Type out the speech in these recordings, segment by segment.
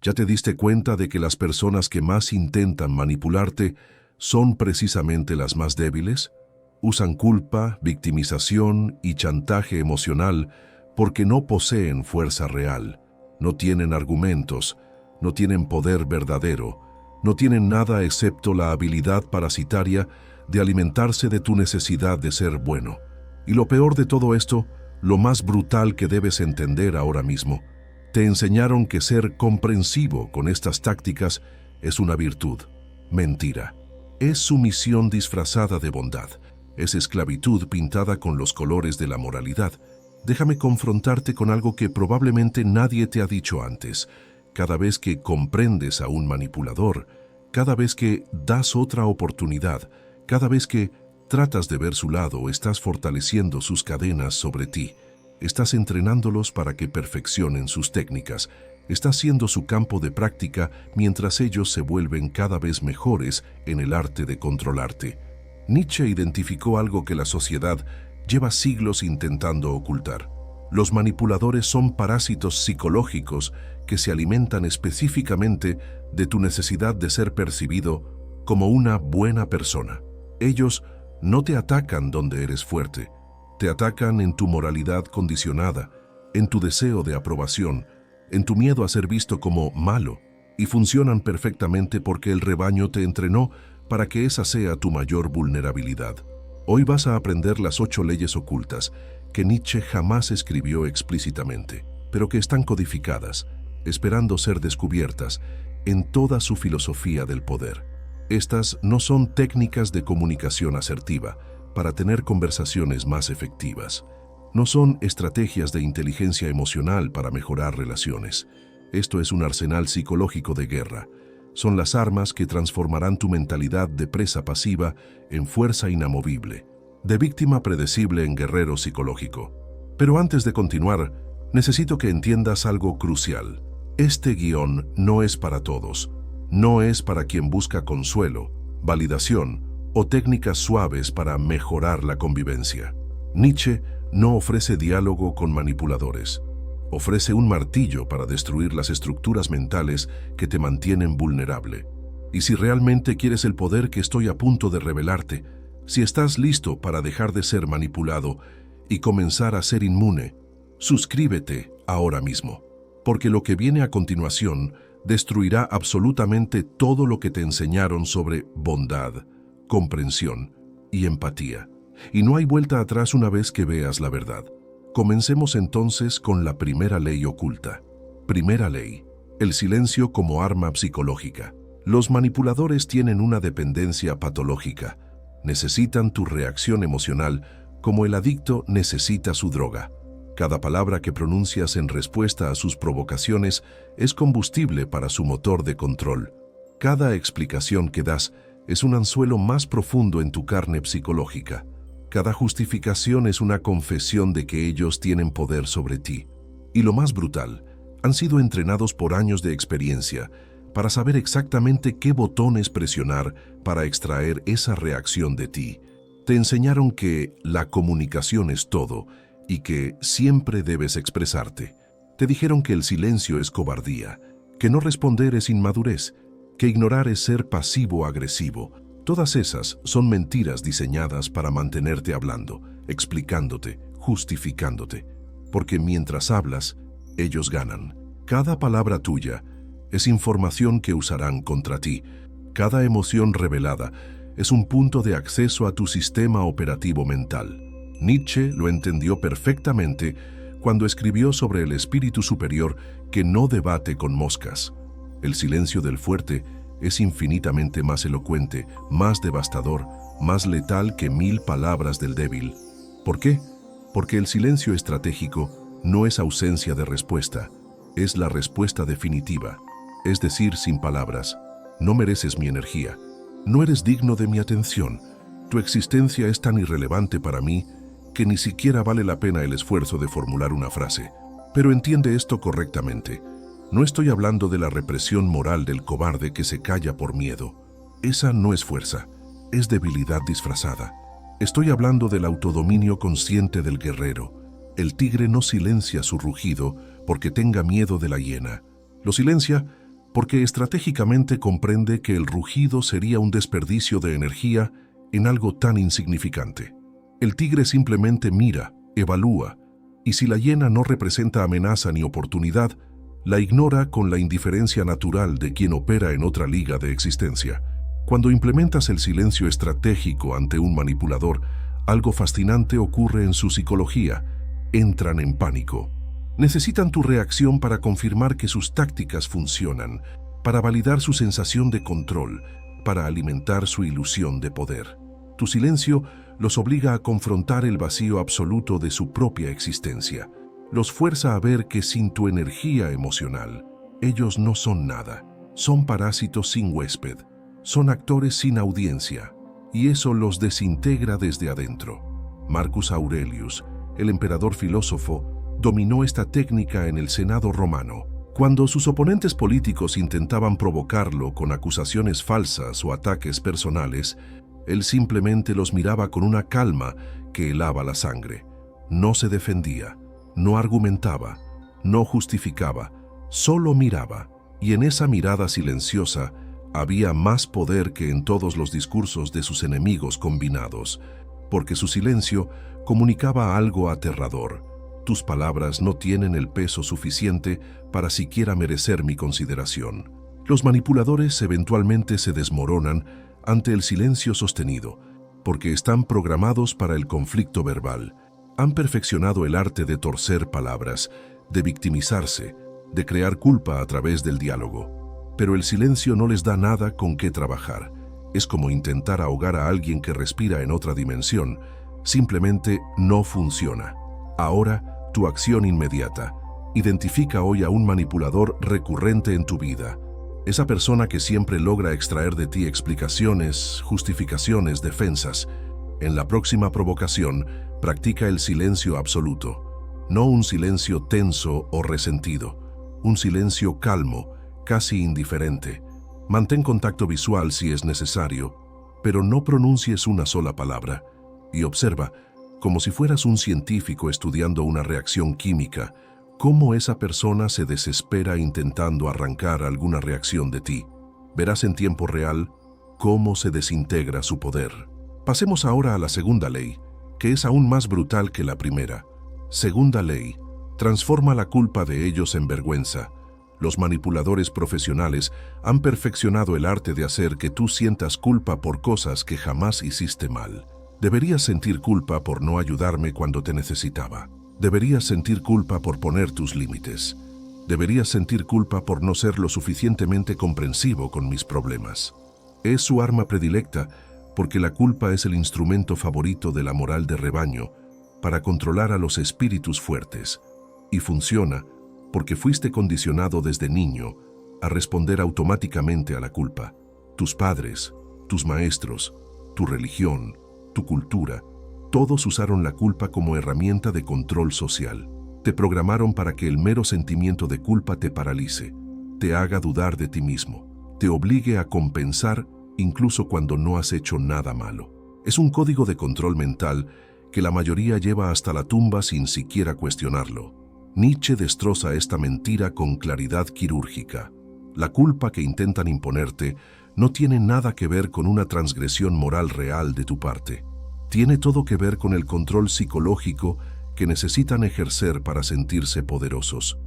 ¿Ya te diste cuenta de que las personas que más intentan manipularte son precisamente las más débiles? Usan culpa, victimización y chantaje emocional porque no poseen fuerza real, no tienen argumentos, no tienen poder verdadero, no tienen nada excepto la habilidad parasitaria de alimentarse de tu necesidad de ser bueno. Y lo peor de todo esto, lo más brutal que debes entender ahora mismo, te enseñaron que ser comprensivo con estas tácticas es una virtud. Mentira. Es sumisión disfrazada de bondad. Es esclavitud pintada con los colores de la moralidad. Déjame confrontarte con algo que probablemente nadie te ha dicho antes. Cada vez que comprendes a un manipulador, cada vez que das otra oportunidad, cada vez que tratas de ver su lado, estás fortaleciendo sus cadenas sobre ti. Estás entrenándolos para que perfeccionen sus técnicas. Estás siendo su campo de práctica mientras ellos se vuelven cada vez mejores en el arte de controlarte. Nietzsche identificó algo que la sociedad lleva siglos intentando ocultar. Los manipuladores son parásitos psicológicos que se alimentan específicamente de tu necesidad de ser percibido como una buena persona. Ellos no te atacan donde eres fuerte. Te atacan en tu moralidad condicionada, en tu deseo de aprobación, en tu miedo a ser visto como malo, y funcionan perfectamente porque el rebaño te entrenó para que esa sea tu mayor vulnerabilidad. Hoy vas a aprender las 8 leyes ocultas que Nietzsche jamás escribió explícitamente, pero que están codificadas, esperando ser descubiertas en toda su filosofía del poder. Estas no son técnicas de comunicación asertiva, para tener conversaciones más efectivas. No son estrategias de inteligencia emocional para mejorar relaciones. Esto es un arsenal psicológico de guerra. Son las armas que transformarán tu mentalidad de presa pasiva en fuerza inamovible, de víctima predecible en guerrero psicológico. Pero antes de continuar, necesito que entiendas algo crucial. Este guión no es para todos. No es para quien busca consuelo, validación o técnicas suaves para mejorar la convivencia. Nietzsche no ofrece diálogo con manipuladores. Ofrece un martillo para destruir las estructuras mentales que te mantienen vulnerable. Y si realmente quieres el poder que estoy a punto de revelarte, si estás listo para dejar de ser manipulado y comenzar a ser inmune, suscríbete ahora mismo, porque lo que viene a continuación destruirá absolutamente todo lo que te enseñaron sobre bondad, comprensión y empatía. Y no hay vuelta atrás una vez que veas la verdad. Comencemos entonces con la primera ley oculta. Primera ley: el silencio como arma psicológica. Los manipuladores tienen una dependencia patológica. Necesitan tu reacción emocional como el adicto necesita su droga. Cada palabra que pronuncias en respuesta a sus provocaciones es combustible para su motor de control. Cada explicación que das es un anzuelo más profundo en tu carne psicológica. Cada justificación es una confesión de que ellos tienen poder sobre ti. Y lo más brutal, han sido entrenados por años de experiencia para saber exactamente qué botones presionar para extraer esa reacción de ti. Te enseñaron que la comunicación es todo y que siempre debes expresarte. Te dijeron que el silencio es cobardía, que no responder es inmadurez, que ignorar es ser pasivo-agresivo. Todas esas son mentiras diseñadas para mantenerte hablando, explicándote, justificándote. Porque mientras hablas, ellos ganan. Cada palabra tuya es información que usarán contra ti. Cada emoción revelada es un punto de acceso a tu sistema operativo mental. Nietzsche lo entendió perfectamente cuando escribió sobre el espíritu superior que no debate con moscas. El silencio del fuerte es infinitamente más elocuente, más devastador, más letal que 1000 palabras del débil. ¿Por qué? Porque el silencio estratégico no es ausencia de respuesta, es la respuesta definitiva, es decir, sin palabras. No mereces mi energía, no eres digno de mi atención, tu existencia es tan irrelevante para mí que ni siquiera vale la pena el esfuerzo de formular una frase. Pero entiende esto correctamente. No estoy hablando de la represión moral del cobarde que se calla por miedo. Esa no es fuerza, es debilidad disfrazada. Estoy hablando del autodominio consciente del guerrero. El tigre no silencia su rugido porque tenga miedo de la hiena. Lo silencia porque estratégicamente comprende que el rugido sería un desperdicio de energía en algo tan insignificante. El tigre simplemente mira, evalúa, y si la hiena no representa amenaza ni oportunidad, la ignora con la indiferencia natural de quien opera en otra liga de existencia. Cuando implementas el silencio estratégico ante un manipulador, algo fascinante ocurre en su psicología. Entran en pánico. Necesitan tu reacción para confirmar que sus tácticas funcionan, para validar su sensación de control, para alimentar su ilusión de poder. Tu silencio los obliga a confrontar el vacío absoluto de su propia existencia. Los fuerza a ver que sin tu energía emocional, ellos no son nada. Son parásitos sin huésped. Son actores sin audiencia. Y eso los desintegra desde adentro. Marcus Aurelius, el emperador filósofo, dominó esta técnica en el Senado romano. Cuando sus oponentes políticos intentaban provocarlo con acusaciones falsas o ataques personales, él simplemente los miraba con una calma que helaba la sangre. No se defendía, no argumentaba, no justificaba, solo miraba, y en esa mirada silenciosa había más poder que en todos los discursos de sus enemigos combinados, porque su silencio comunicaba algo aterrador. Tus palabras no tienen el peso suficiente para siquiera merecer mi consideración. Los manipuladores eventualmente se desmoronan ante el silencio sostenido, porque están programados para el conflicto verbal. Han perfeccionado el arte de torcer palabras, de victimizarse, de crear culpa a través del diálogo. Pero el silencio no les da nada con qué trabajar. Es como intentar ahogar a alguien que respira en otra dimensión. Simplemente no funciona. Ahora, tu acción inmediata. Identifica hoy a un manipulador recurrente en tu vida. Esa persona que siempre logra extraer de ti explicaciones, justificaciones, defensas. En la próxima provocación, practica el silencio absoluto. No un silencio tenso o resentido. Un silencio calmo, casi indiferente. Mantén contacto visual si es necesario, pero no pronuncies una sola palabra. Y observa, como si fueras un científico estudiando una reacción química, cómo esa persona se desespera intentando arrancar alguna reacción de ti. Verás en tiempo real cómo se desintegra su poder. Pasemos ahora a la segunda ley, que es aún más brutal que la primera. Segunda ley: transforma la culpa de ellos en vergüenza. Los manipuladores profesionales han perfeccionado el arte de hacer que tú sientas culpa por cosas que jamás hiciste mal. Deberías sentir culpa por no ayudarme cuando te necesitaba. Deberías sentir culpa por poner tus límites. Deberías sentir culpa por no ser lo suficientemente comprensivo con mis problemas. Es su arma predilecta porque la culpa es el instrumento favorito de la moral de rebaño para controlar a los espíritus fuertes. Y funciona porque fuiste condicionado desde niño a responder automáticamente a la culpa. Tus padres, tus maestros, tu religión, tu cultura, todos usaron la culpa como herramienta de control social. Te programaron para que el mero sentimiento de culpa te paralice, te haga dudar de ti mismo, te obligue a compensar incluso cuando no has hecho nada malo. Es un código de control mental que la mayoría lleva hasta la tumba sin siquiera cuestionarlo. Nietzsche destroza esta mentira con claridad quirúrgica. La culpa que intentan imponerte no tiene nada que ver con una transgresión moral real de tu parte. Tiene todo que ver con el control psicológico que necesitan ejercer para sentirse poderosos.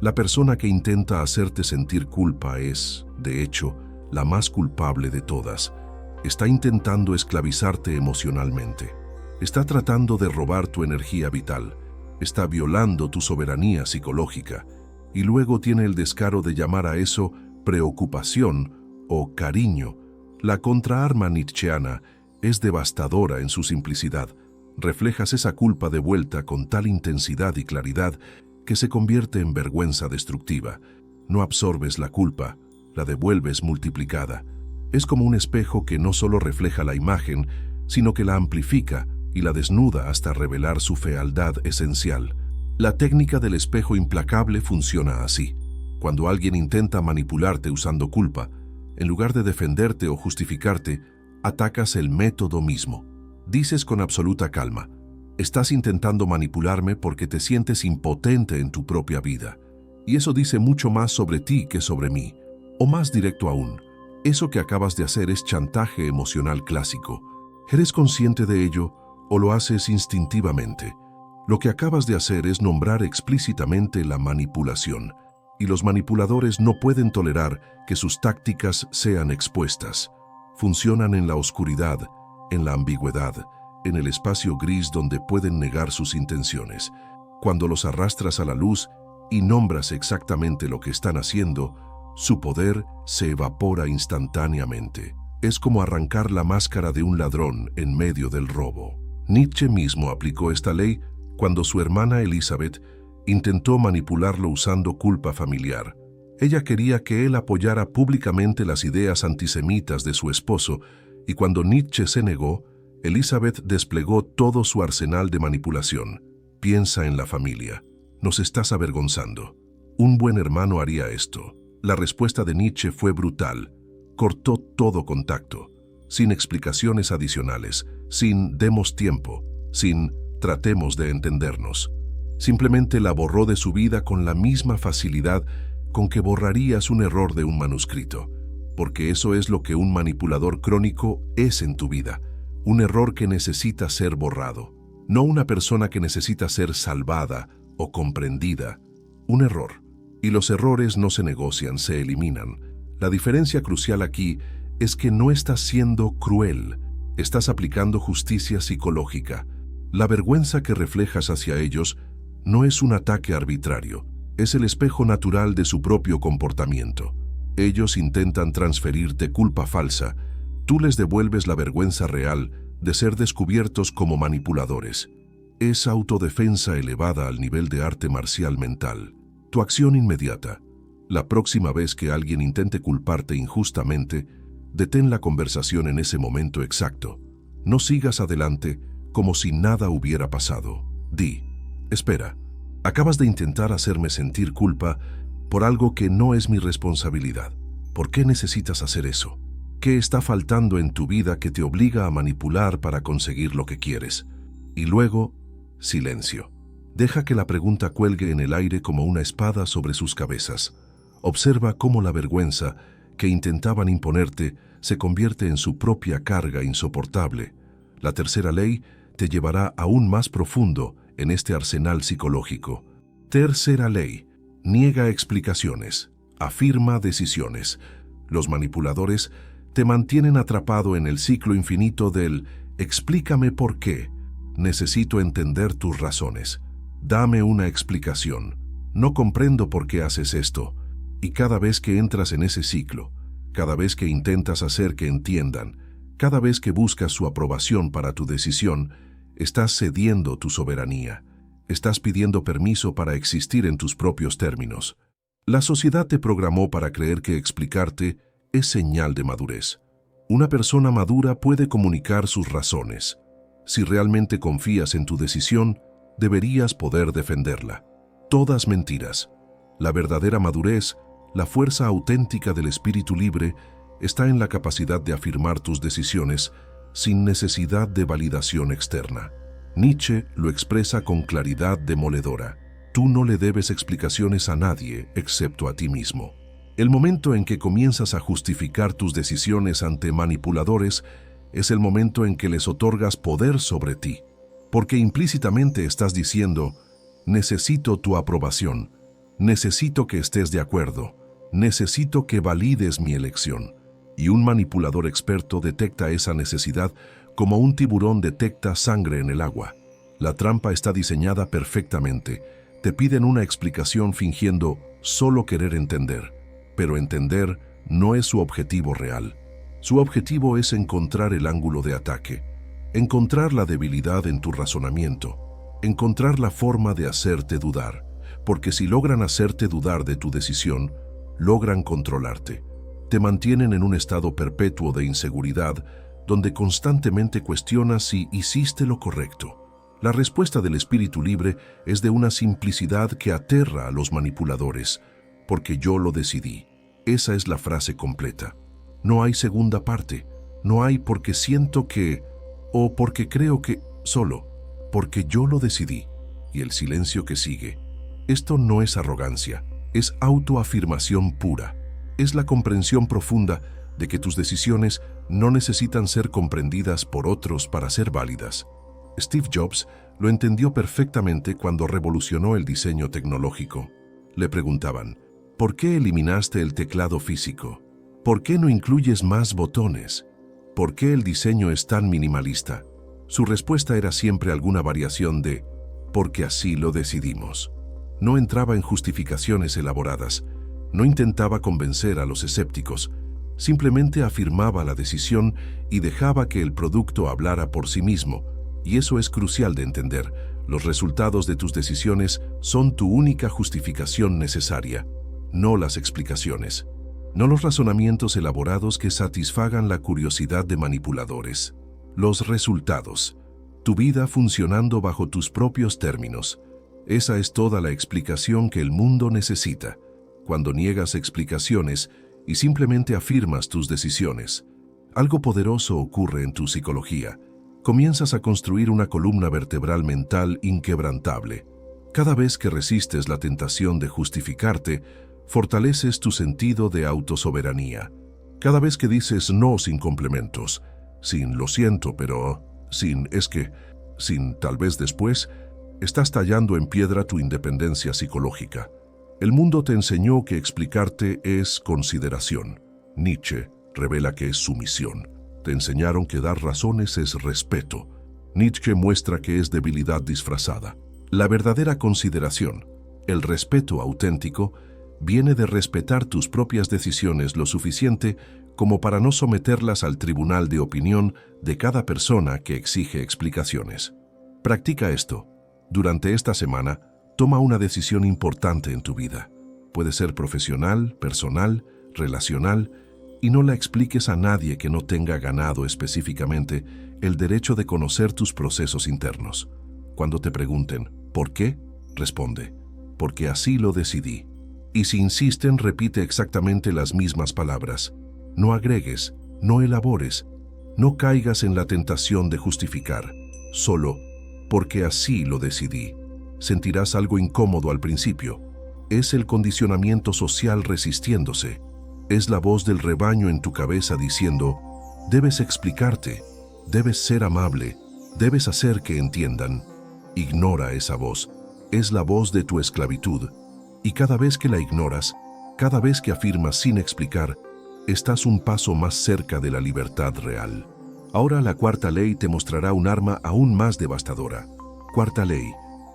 La persona que intenta hacerte sentir culpa es, de hecho, la más culpable de todas. Está intentando esclavizarte emocionalmente. Está tratando de robar tu energía vital. Está violando tu soberanía psicológica. Y luego tiene el descaro de llamar a eso preocupación o cariño. La contraarma nietzscheana es devastadora en su simplicidad. Reflejas esa culpa de vuelta con tal intensidad y claridad que se convierte en vergüenza destructiva. No absorbes la culpa, la devuelves multiplicada. Es como un espejo que no solo refleja la imagen, sino que la amplifica y la desnuda hasta revelar su fealdad esencial. La técnica del espejo implacable funciona así. Cuando alguien intenta manipularte usando culpa, en lugar de defenderte o justificarte, atacas el método mismo. Dices con absoluta calma: estás intentando manipularme porque te sientes impotente en tu propia vida. Y eso dice mucho más sobre ti que sobre mí. O más directo aún, eso que acabas de hacer es chantaje emocional clásico. ¿Eres consciente de ello o lo haces instintivamente? Lo que acabas de hacer es nombrar explícitamente la manipulación, y los manipuladores no pueden tolerar que sus tácticas sean expuestas. Funcionan en la oscuridad, en la ambigüedad, en el espacio gris donde pueden negar sus intenciones. Cuando los arrastras a la luz y nombras exactamente lo que están haciendo, su poder se evapora instantáneamente. Es como arrancar la máscara de un ladrón en medio del robo. Nietzsche mismo aplicó esta ley cuando su hermana Elizabeth intentó manipularlo usando culpa familiar. Ella quería que él apoyara públicamente las ideas antisemitas de su esposo, y cuando Nietzsche se negó, Elizabeth desplegó todo su arsenal de manipulación. Piensa en la familia. Nos estás avergonzando. Un buen hermano haría esto. La respuesta de Nietzsche fue brutal. Cortó todo contacto, sin explicaciones adicionales, sin demos tiempo, sin tratemos de entendernos. Simplemente la borró de su vida con la misma facilidad con que borrarías un error de un manuscrito, porque eso es lo que un manipulador crónico es en tu vida, un error que necesita ser borrado, no una persona que necesita ser salvada o comprendida, un error. Y los errores no se negocian, se eliminan. La diferencia crucial aquí es que no estás siendo cruel, estás aplicando justicia psicológica. La vergüenza que reflejas hacia ellos no es un ataque arbitrario, es el espejo natural de su propio comportamiento. Ellos intentan transferirte culpa falsa, tú les devuelves la vergüenza real de ser descubiertos como manipuladores. Es autodefensa elevada al nivel de arte marcial mental. Tu acción inmediata. La próxima vez que alguien intente culparte injustamente, detén la conversación en ese momento exacto. No sigas adelante como si nada hubiera pasado. Di, espera, acabas de intentar hacerme sentir culpa por algo que no es mi responsabilidad. ¿Por qué necesitas hacer eso? ¿Qué está faltando en tu vida que te obliga a manipular para conseguir lo que quieres? Y luego, silencio. Deja que la pregunta cuelgue en el aire como una espada sobre sus cabezas. Observa cómo la vergüenza que intentaban imponerte se convierte en su propia carga insoportable. La tercera ley te llevará aún más profundo en este arsenal psicológico. Tercera ley: niega explicaciones, afirma decisiones. Los manipuladores te mantienen atrapado en el ciclo infinito del explícame por qué, necesito entender tus razones. Dame una explicación. No comprendo por qué haces esto. Y cada vez que entras en ese ciclo, cada vez que intentas hacer que entiendan, cada vez que buscas su aprobación para tu decisión, estás cediendo tu soberanía. Estás pidiendo permiso para existir en tus propios términos. La sociedad te programó para creer que explicarte es señal de madurez. Una persona madura puede comunicar sus razones. Si realmente confías en tu decisión, deberías poder defenderla. Todas mentiras. La verdadera madurez, la fuerza auténtica del espíritu libre, está en la capacidad de afirmar tus decisiones sin necesidad de validación externa. Nietzsche lo expresa con claridad demoledora. Tú no le debes explicaciones a nadie excepto a ti mismo. El momento en que comienzas a justificar tus decisiones ante manipuladores es el momento en que les otorgas poder sobre ti, porque implícitamente estás diciendo: necesito tu aprobación, necesito que estés de acuerdo, necesito que valides mi elección. Y un manipulador experto detecta esa necesidad como un tiburón detecta sangre en el agua. La trampa está diseñada perfectamente. Te piden una explicación fingiendo solo querer entender, pero entender no es su objetivo real. Su objetivo es encontrar el ángulo de ataque, encontrar la debilidad en tu razonamiento, encontrar la forma de hacerte dudar, porque si logran hacerte dudar de tu decisión, logran controlarte. Te mantienen en un estado perpetuo de inseguridad, donde constantemente cuestionas si hiciste lo correcto. La respuesta del espíritu libre es de una simplicidad que aterra a los manipuladores, porque yo lo decidí. Esa es la frase completa. No hay segunda parte, no hay porque siento que, o porque creo que, solo, porque yo lo decidí. Y el silencio que sigue. Esto no es arrogancia, es autoafirmación pura. Es la comprensión profunda de que tus decisiones no necesitan ser comprendidas por otros para ser válidas. Steve Jobs lo entendió perfectamente cuando revolucionó el diseño tecnológico. Le preguntaban, ¿por qué eliminaste el teclado físico? ¿Por qué no incluyes más botones? ¿Por qué el diseño es tan minimalista? Su respuesta era siempre alguna variación de «porque así lo decidimos». No entraba en justificaciones elaboradas, no intentaba convencer a los escépticos, simplemente afirmaba la decisión y dejaba que el producto hablara por sí mismo. Y eso es crucial de entender. Los resultados de tus decisiones son tu única justificación necesaria, no las explicaciones, no los razonamientos elaborados que satisfagan la curiosidad de manipuladores. Los resultados. Tu vida funcionando bajo tus propios términos. Esa es toda la explicación que el mundo necesita. Cuando niegas explicaciones y simplemente afirmas tus decisiones, algo poderoso ocurre en tu psicología. Comienzas a construir una columna vertebral mental inquebrantable. Cada vez que resistes la tentación de justificarte, fortaleces tu sentido de autosoberanía. Cada vez que dices no sin complementos, sin lo siento, pero, sin es que, sin tal vez después, estás tallando en piedra tu independencia psicológica. El mundo te enseñó que explicarte es consideración. Nietzsche revela que es sumisión. Te enseñaron que dar razones es respeto. Nietzsche muestra que es debilidad disfrazada. La verdadera consideración, el respeto auténtico, viene de respetar tus propias decisiones lo suficiente como para no someterlas al tribunal de opinión de cada persona que exige explicaciones. Practica esto. Durante esta semana, toma una decisión importante en tu vida. Puede ser profesional, personal, relacional, y no la expliques a nadie que no tenga ganado específicamente el derecho de conocer tus procesos internos. Cuando te pregunten, ¿por qué?, responde, porque así lo decidí. Y si insisten, repite exactamente las mismas palabras. No agregues, no elabores, no caigas en la tentación de justificar. Solo, porque así lo decidí. Sentirás algo incómodo al principio. Es el condicionamiento social resistiéndose. Es la voz del rebaño en tu cabeza diciendo, debes explicarte, debes ser amable, debes hacer que entiendan. Ignora esa voz. Es la voz de tu esclavitud. Y cada vez que la ignoras, cada vez que afirmas sin explicar, estás un paso más cerca de la libertad real. Ahora la cuarta ley te mostrará un arma aún más devastadora. Cuarta ley.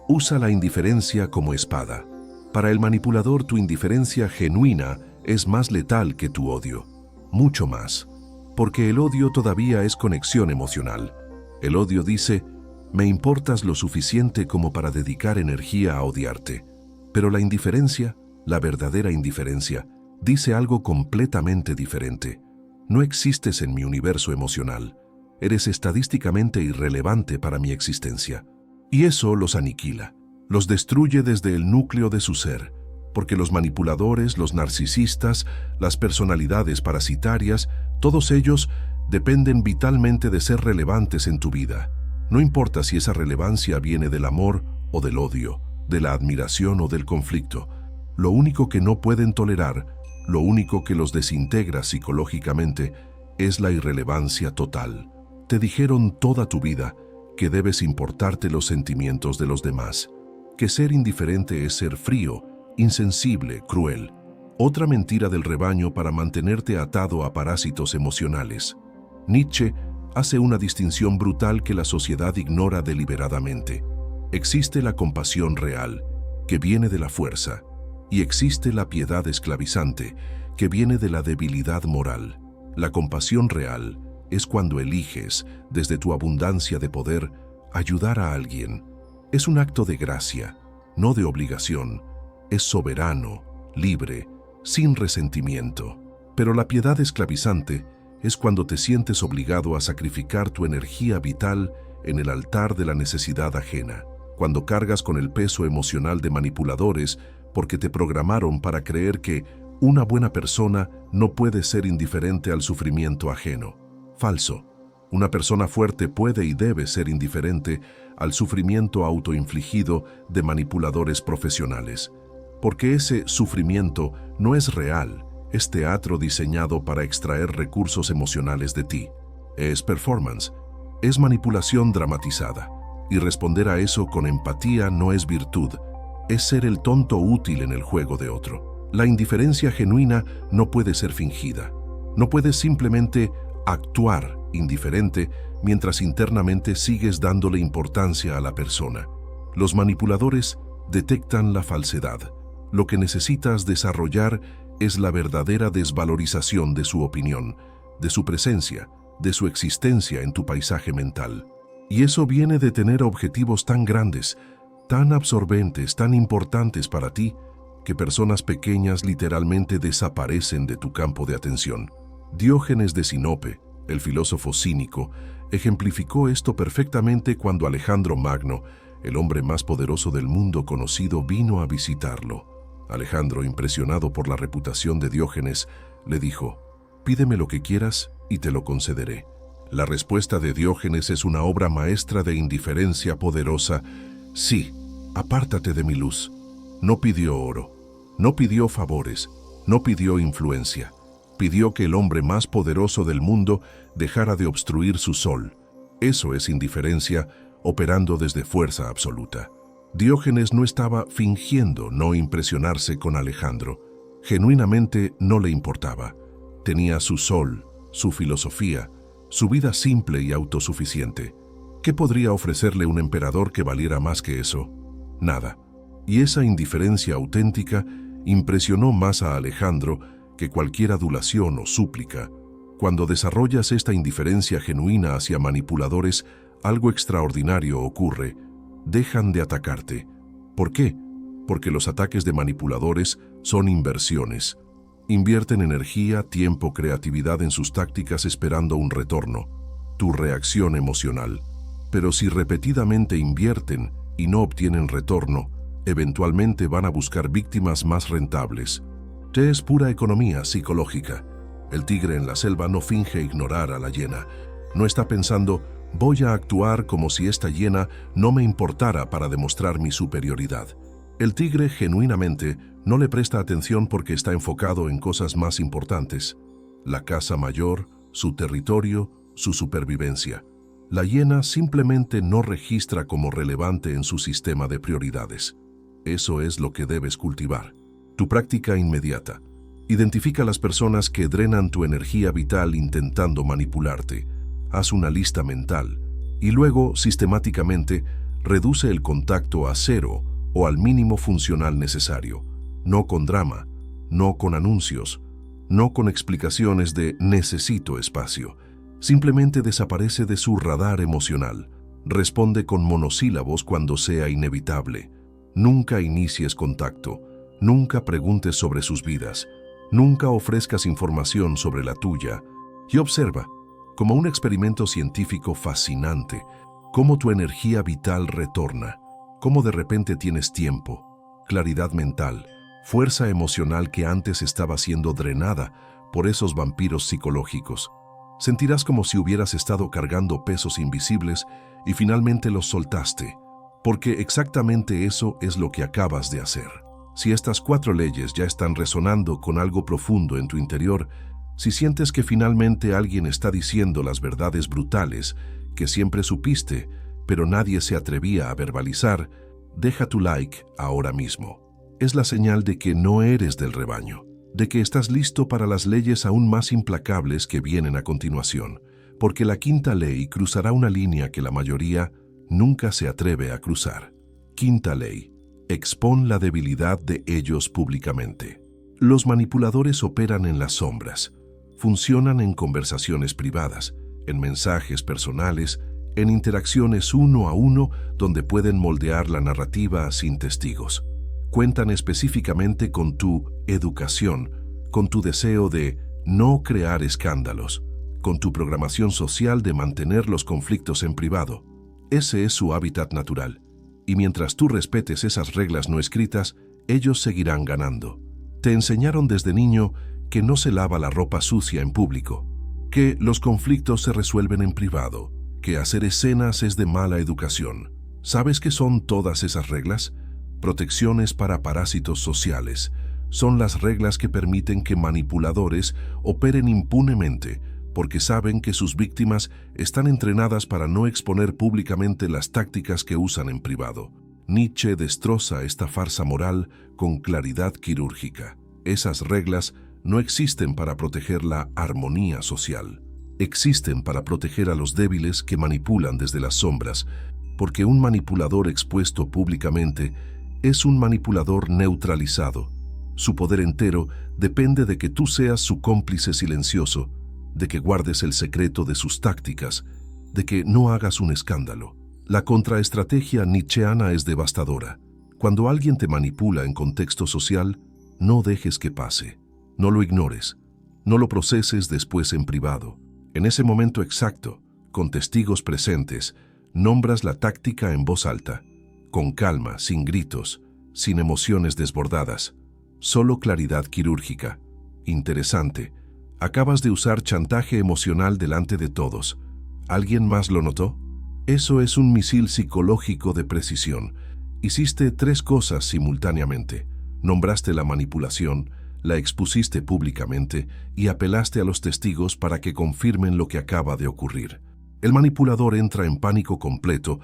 Usa la indiferencia como espada. Para el manipulador, tu indiferencia genuina es más letal que tu odio. Mucho más. Porque el odio todavía es conexión emocional. El odio dice, me importas lo suficiente como para dedicar energía a odiarte. Pero la indiferencia, la verdadera indiferencia, dice algo completamente diferente. No existes en mi universo emocional. Eres estadísticamente irrelevante para mi existencia. Y eso los aniquila, los destruye desde el núcleo de su ser, porque los manipuladores, los narcisistas, las personalidades parasitarias, todos ellos dependen vitalmente de ser relevantes en tu vida. No importa si esa relevancia viene del amor o del odio, de la admiración o del conflicto. Lo único que no pueden tolerar, lo único que los desintegra psicológicamente, es la irrelevancia total. Te dijeron toda tu vida que debes importarte los sentimientos de los demás, que ser indiferente es ser frío, insensible, cruel. Otra mentira del rebaño para mantenerte atado a parásitos emocionales. Nietzsche hace una distinción brutal que la sociedad ignora deliberadamente. Existe la compasión real, que viene de la fuerza, y existe la piedad esclavizante, que viene de la debilidad moral. La compasión real es cuando eliges, desde tu abundancia de poder, ayudar a alguien. Es un acto de gracia, no de obligación. Es soberano, libre, sin resentimiento. Pero la piedad esclavizante es cuando te sientes obligado a sacrificar tu energía vital en el altar de la necesidad ajena. Cuando cargas con el peso emocional de manipuladores porque te programaron para creer que una buena persona no puede ser indiferente al sufrimiento ajeno. Falso. Una persona fuerte puede y debe ser indiferente al sufrimiento autoinfligido de manipuladores profesionales, porque ese sufrimiento no es real, Es teatro diseñado para extraer recursos emocionales de ti. Es performance. Es manipulación dramatizada. Y responder a eso con empatía no es virtud. Es ser el tonto útil en el juego de otro. La indiferencia genuina no puede ser fingida. No puedes simplemente actuar indiferente mientras internamente sigues dándole importancia a la persona. Los manipuladores detectan la falsedad. Lo que necesitas desarrollar es la verdadera desvalorización de su opinión, de su presencia, de su existencia en tu paisaje mental. Y eso viene de tener objetivos tan grandes, tan absorbentes, tan importantes para ti, que personas pequeñas literalmente desaparecen de tu campo de atención. Diógenes de Sinope, el filósofo cínico, ejemplificó esto perfectamente cuando Alejandro Magno, el hombre más poderoso del mundo conocido, vino a visitarlo. Alejandro, impresionado por la reputación de Diógenes, le dijo: «Pídeme lo que quieras y te lo concederé». La respuesta de Diógenes es una obra maestra de indiferencia poderosa. «Sí, apártate de mi luz». No pidió oro, no pidió favores, no pidió influencia. Pidió que el hombre más poderoso del mundo dejara de obstruir su sol. Eso es indiferencia operando desde fuerza absoluta. Diógenes no estaba fingiendo no impresionarse con Alejandro. Genuinamente no le importaba. Tenía su sol, su filosofía, su vida simple y autosuficiente. ¿Qué podría ofrecerle un emperador que valiera más que eso? Nada. Y esa indiferencia auténtica impresionó más a Alejandro que cualquier adulación o súplica. Cuando desarrollas esta indiferencia genuina hacia manipuladores, algo extraordinario ocurre. Dejan de atacarte. ¿Por qué? Porque los ataques de manipuladores son inversiones. Invierten energía, tiempo, creatividad en sus tácticas esperando un retorno, tu reacción emocional. Pero si repetidamente invierten y no obtienen retorno, eventualmente van a buscar víctimas más rentables. Es pura economía psicológica. El tigre en la selva no finge ignorar a la hiena. No está pensando: voy a actuar como si esta hiena no me importara para demostrar mi superioridad. El tigre genuinamente no le presta atención porque está enfocado en cosas más importantes: la caza mayor, su territorio, su supervivencia. La hiena simplemente no registra como relevante en su sistema de prioridades. Eso es lo que debes cultivar. Tu práctica inmediata. Identifica a las personas que drenan tu energía vital intentando manipularte. Haz una lista mental y luego, sistemáticamente, reduce el contacto a cero o al mínimo funcional necesario. No con drama, no con anuncios, no con explicaciones de «necesito espacio». Simplemente desaparece de su radar emocional. Responde con monosílabos cuando sea inevitable. Nunca inicies contacto. Nunca preguntes sobre sus vidas. Nunca ofrezcas información sobre la tuya. Y observa, como un experimento científico fascinante, cómo tu energía vital retorna, cómo de repente tienes tiempo, claridad mental, fuerza emocional que antes estaba siendo drenada por esos vampiros psicológicos. Sentirás como si hubieras estado cargando pesos invisibles y finalmente los soltaste, porque exactamente eso es lo que acabas de hacer. Si estas 4 leyes ya están resonando con algo profundo en tu interior, si sientes que finalmente alguien está diciendo las verdades brutales que siempre supiste, pero nadie se atrevía a verbalizar, deja tu like ahora mismo. Es la señal de que no eres del rebaño, de que estás listo para las leyes aún más implacables que vienen a continuación, porque la 5ª ley cruzará una línea que la mayoría nunca se atreve a cruzar. 5ª ley. Expón la debilidad de ellos públicamente. Los manipuladores operan en las sombras. Funcionan en conversaciones privadas, en mensajes personales, en interacciones uno a uno donde pueden moldear la narrativa sin testigos. Cuentan específicamente con tu educación, con tu deseo de no crear escándalos, con tu programación social de mantener los conflictos en privado. Ese es su hábitat natural. Y mientras tú respetes esas reglas no escritas, ellos seguirán ganando. Te enseñaron desde niño que no se lava la ropa sucia en público, que los conflictos se resuelven en privado, que hacer escenas es de mala educación. ¿Sabes qué son todas esas reglas? Protecciones para parásitos sociales, son las reglas que permiten que manipuladores operen impunemente, porque saben que sus víctimas están entrenadas para no exponer públicamente las tácticas que usan en privado. Nietzsche destroza esta farsa moral con claridad quirúrgica. Esas reglas no existen para proteger la armonía social. Existen para proteger a los débiles que manipulan desde las sombras, porque un manipulador expuesto públicamente es un manipulador neutralizado. Su poder entero depende de que tú seas su cómplice silencioso, de que guardes el secreto de sus tácticas, de que no hagas un escándalo. La contraestrategia nietzscheana es devastadora. Cuando alguien te manipula en contexto social, no dejes que pase. No lo ignores. No lo proceses después en privado. En ese momento exacto, con testigos presentes, nombras la táctica en voz alta, con calma, sin gritos, sin emociones desbordadas. Solo claridad quirúrgica. Interesante. Acabas de usar chantaje emocional delante de todos. ¿Alguien más lo notó? Eso es un misil psicológico de precisión. Hiciste 3 cosas simultáneamente. Nombraste la manipulación, la expusiste públicamente y apelaste a los testigos para que confirmen lo que acaba de ocurrir. El manipulador entra en pánico completo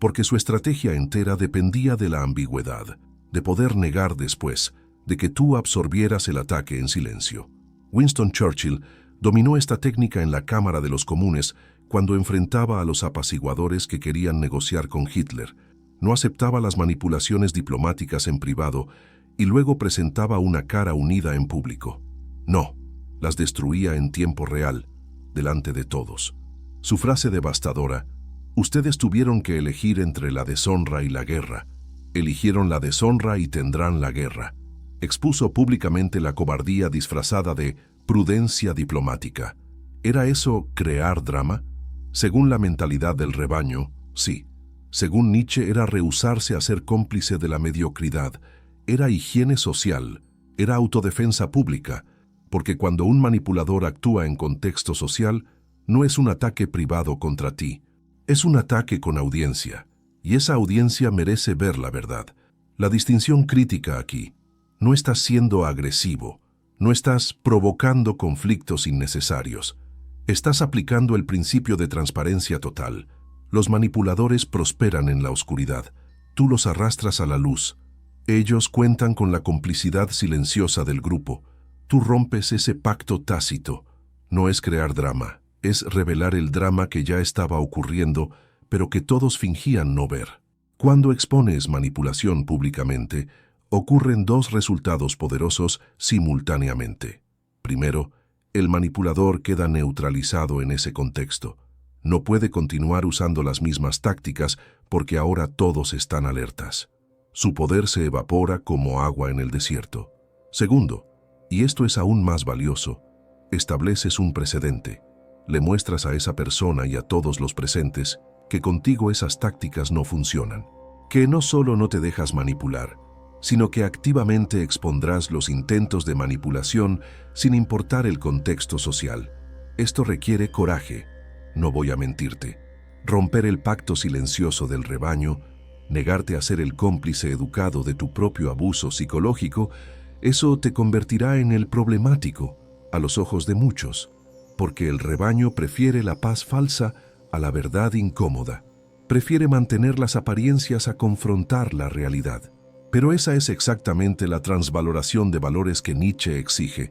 porque su estrategia entera dependía de la ambigüedad, de poder negar después, de que tú absorbieras el ataque en silencio. Winston Churchill dominó esta técnica en la Cámara de los Comunes cuando enfrentaba a los apaciguadores que querían negociar con Hitler. No aceptaba las manipulaciones diplomáticas en privado y luego presentaba una cara unida en público. No, las destruía en tiempo real, delante de todos. Su frase devastadora: ustedes tuvieron que elegir entre la deshonra y la guerra. Eligieron la deshonra y tendrán la guerra. Expuso públicamente la cobardía disfrazada de prudencia diplomática. ¿Era eso crear drama? Según la mentalidad del rebaño, sí. Según Nietzsche, era rehusarse a ser cómplice de la mediocridad. Era higiene social, era autodefensa pública, porque cuando un manipulador actúa en contexto social, no es un ataque privado contra ti, es un ataque con audiencia, y esa audiencia merece ver la verdad. La distinción crítica aquí: no estás siendo agresivo, no estás provocando conflictos innecesarios, estás aplicando el principio de transparencia total. Los manipuladores prosperan en la oscuridad, tú los arrastras a la luz. Ellos cuentan con la complicidad silenciosa del grupo. Tú rompes ese pacto tácito. No es crear drama, es revelar el drama que ya estaba ocurriendo, pero que todos fingían no ver. Cuando expones manipulación públicamente, ocurren 2 resultados poderosos simultáneamente. Primero, el manipulador queda neutralizado en ese contexto. No puede continuar usando las mismas tácticas porque ahora todos están alertas. Su poder se evapora como agua en el desierto. Segundo, y esto es aún más valioso, estableces un precedente. Le muestras a esa persona y a todos los presentes que contigo esas tácticas no funcionan, que no solo no te dejas manipular, sino que activamente expondrás los intentos de manipulación sin importar el contexto social. Esto requiere coraje, no voy a mentirte. Romper el pacto silencioso del rebaño, negarte a ser el cómplice educado de tu propio abuso psicológico, eso te convertirá en el problemático a los ojos de muchos, porque el rebaño prefiere la paz falsa a la verdad incómoda, prefiere mantener las apariencias a confrontar la realidad. Pero esa es exactamente la transvaloración de valores que Nietzsche exige,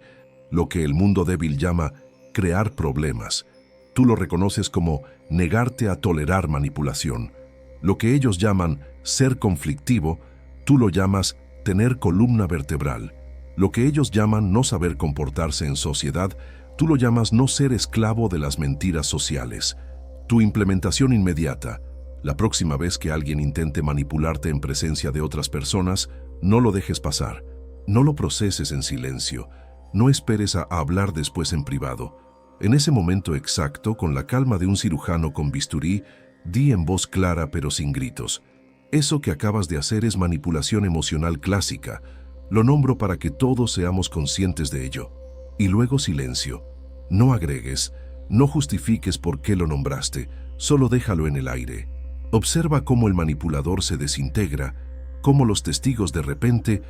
lo que el mundo débil llama crear problemas. Tú lo reconoces como negarte a tolerar manipulación. Lo que ellos llaman ser conflictivo, tú lo llamas tener columna vertebral. Lo que ellos llaman no saber comportarse en sociedad, tú lo llamas no ser esclavo de las mentiras sociales. Tu implementación inmediata: la próxima vez que alguien intente manipularte en presencia de otras personas, no lo dejes pasar. No lo proceses en silencio. No esperes a hablar después en privado. En ese momento exacto, con la calma de un cirujano con bisturí, di en voz clara pero sin gritos: eso que acabas de hacer es manipulación emocional clásica. Lo nombro para que todos seamos conscientes de ello. Y luego silencio. No agregues, no justifiques por qué lo nombraste, solo déjalo en el aire. Observa cómo el manipulador se desintegra, cómo los testigos de repente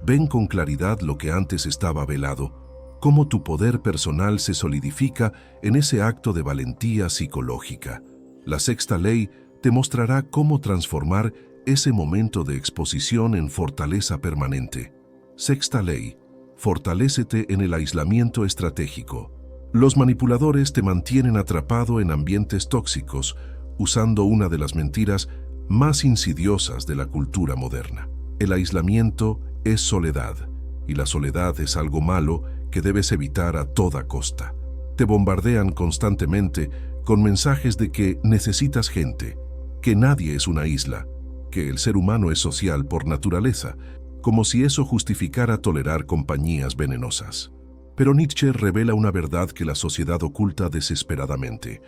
ven con claridad lo que antes estaba velado, cómo tu poder personal se solidifica en ese acto de valentía psicológica. La sexta ley te mostrará cómo transformar ese momento de exposición en fortaleza permanente. Sexta ley: fortalécete en el aislamiento estratégico. Los manipuladores te mantienen atrapado en ambientes tóxicos, usando una de las mentiras más insidiosas de la cultura moderna. El aislamiento es soledad, y la soledad es algo malo que debes evitar a toda costa. Te bombardean constantemente con mensajes de que necesitas gente, que nadie es una isla, que el ser humano es social por naturaleza, como si eso justificara tolerar compañías venenosas. Pero Nietzsche revela una verdad que la sociedad oculta desesperadamente.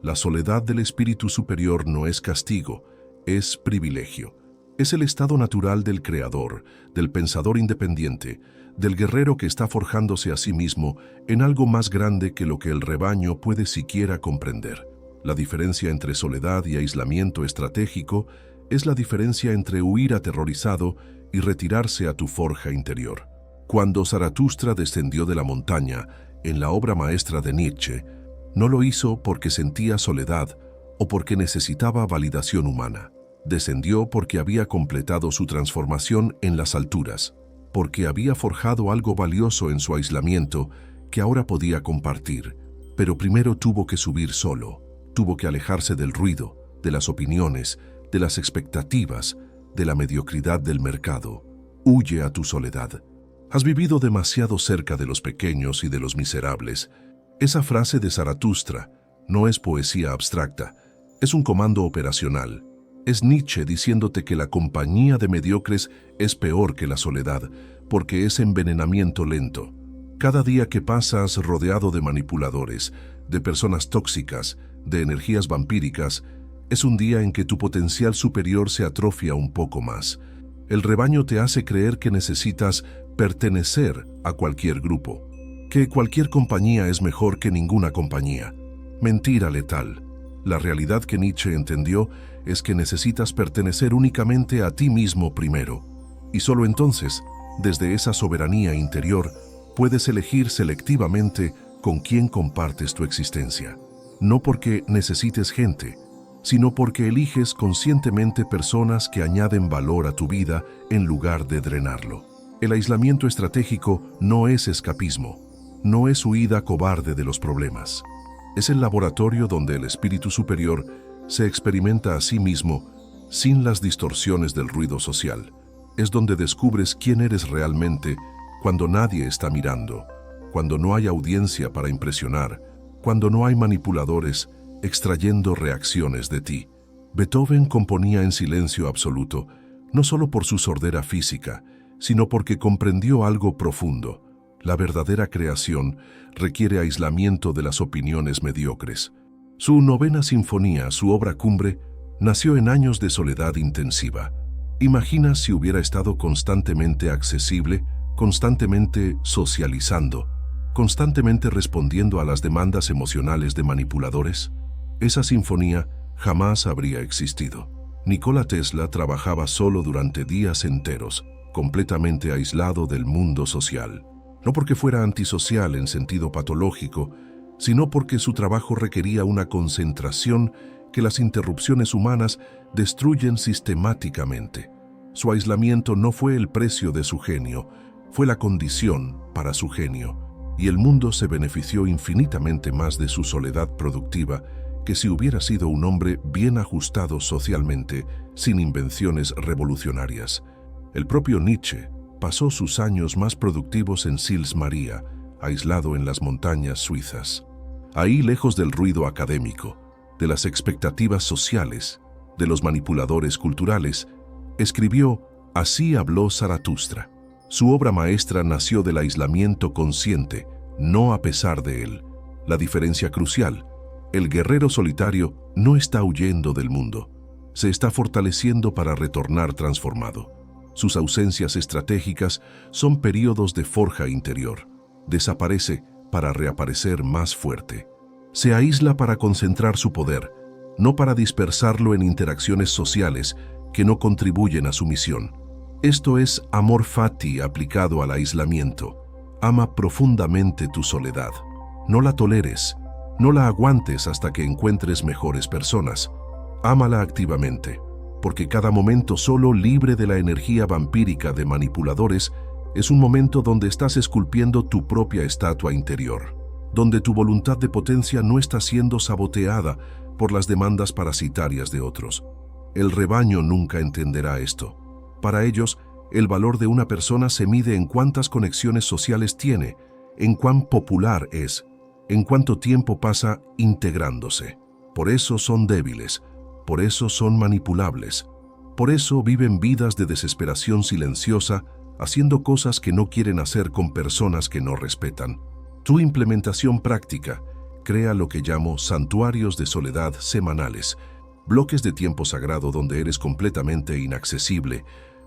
La soledad del espíritu superior no es castigo, es privilegio. Es el estado natural del creador, del pensador independiente, del guerrero que está forjándose a sí mismo en algo más grande que lo que el rebaño puede siquiera comprender. La diferencia entre soledad y aislamiento estratégico es la diferencia entre huir aterrorizado y retirarse a tu forja interior. Cuando Zaratustra descendió de la montaña, en la obra maestra de Nietzsche, no lo hizo porque sentía soledad o porque necesitaba validación humana. Descendió porque había completado su transformación en las alturas, porque había forjado algo valioso en su aislamiento que ahora podía compartir. Pero primero tuvo que subir solo, tuvo que alejarse del ruido, de las opiniones, de las expectativas, de la mediocridad del mercado. Huye a tu soledad. Has vivido demasiado cerca de los pequeños y de los miserables. Esa frase de Zaratustra no es poesía abstracta, es un comando operacional. Es Nietzsche diciéndote que la compañía de mediocres es peor que la soledad, porque es envenenamiento lento. Cada día que pasas rodeado de manipuladores, de personas tóxicas, de energías vampíricas, es un día en que tu potencial superior se atrofia un poco más. El rebaño te hace creer que necesitas pertenecer a cualquier grupo, que cualquier compañía es mejor que ninguna compañía. Mentira letal. La realidad que Nietzsche entendió es que necesitas pertenecer únicamente a ti mismo primero, y solo entonces, desde esa soberanía interior, puedes elegir selectivamente con quién compartes tu existencia. No porque necesites gente, sino porque eliges conscientemente personas que añaden valor a tu vida en lugar de drenarlo. El aislamiento estratégico no es escapismo, no es huida cobarde de los problemas. Es el laboratorio donde el espíritu superior se experimenta a sí mismo sin las distorsiones del ruido social. Es donde descubres quién eres realmente cuando nadie está mirando, cuando no hay audiencia para impresionar, cuando no hay manipuladores extrayendo reacciones de ti. Beethoven componía en silencio absoluto, no solo por su sordera física, sino porque comprendió algo profundo. La verdadera creación requiere aislamiento de las opiniones mediocres. Su novena sinfonía, su obra cumbre, nació en años de soledad intensiva. Imagina si hubiera estado constantemente accesible, constantemente socializando, constantemente respondiendo a las demandas emocionales de manipuladores. Esa sinfonía jamás habría existido. Nikola Tesla trabajaba solo durante días enteros, completamente aislado del mundo social. No porque fuera antisocial en sentido patológico, sino porque su trabajo requería una concentración que las interrupciones humanas destruyen sistemáticamente. Su aislamiento no fue el precio de su genio, fue la condición para su genio, y el mundo se benefició infinitamente más de su soledad productiva que si hubiera sido un hombre bien ajustado socialmente, sin invenciones revolucionarias. El propio Nietzsche pasó sus años más productivos en Sils Maria, aislado en las montañas suizas. Ahí, lejos del ruido académico, de las expectativas sociales, de los manipuladores culturales, escribió Así habló Zaratustra. Su obra maestra nació del aislamiento consciente, no a pesar de él. La diferencia crucial: el guerrero solitario no está huyendo del mundo, se está fortaleciendo para retornar transformado. Sus ausencias estratégicas son periodos de forja interior. Desaparece para reaparecer más fuerte. Se aísla para concentrar su poder, no para dispersarlo en interacciones sociales que no contribuyen a su misión. Esto es amor fati aplicado al aislamiento. Ama profundamente tu soledad. No la toleres, no la aguantes hasta que encuentres mejores personas. Ámala activamente, porque cada momento solo libre de la energía vampírica de manipuladores es un momento donde estás esculpiendo tu propia estatua interior, donde tu voluntad de potencia no está siendo saboteada por las demandas parasitarias de otros. El rebaño nunca entenderá esto. Para ellos, el valor de una persona se mide en cuántas conexiones sociales tiene, en cuán popular es, en cuánto tiempo pasa integrándose. Por eso son débiles, por eso son manipulables, por eso viven vidas de desesperación silenciosa, haciendo cosas que no quieren hacer con personas que no respetan. Tu implementación práctica crea lo que llamo santuarios de soledad semanales, bloques de tiempo sagrado donde eres completamente inaccesible.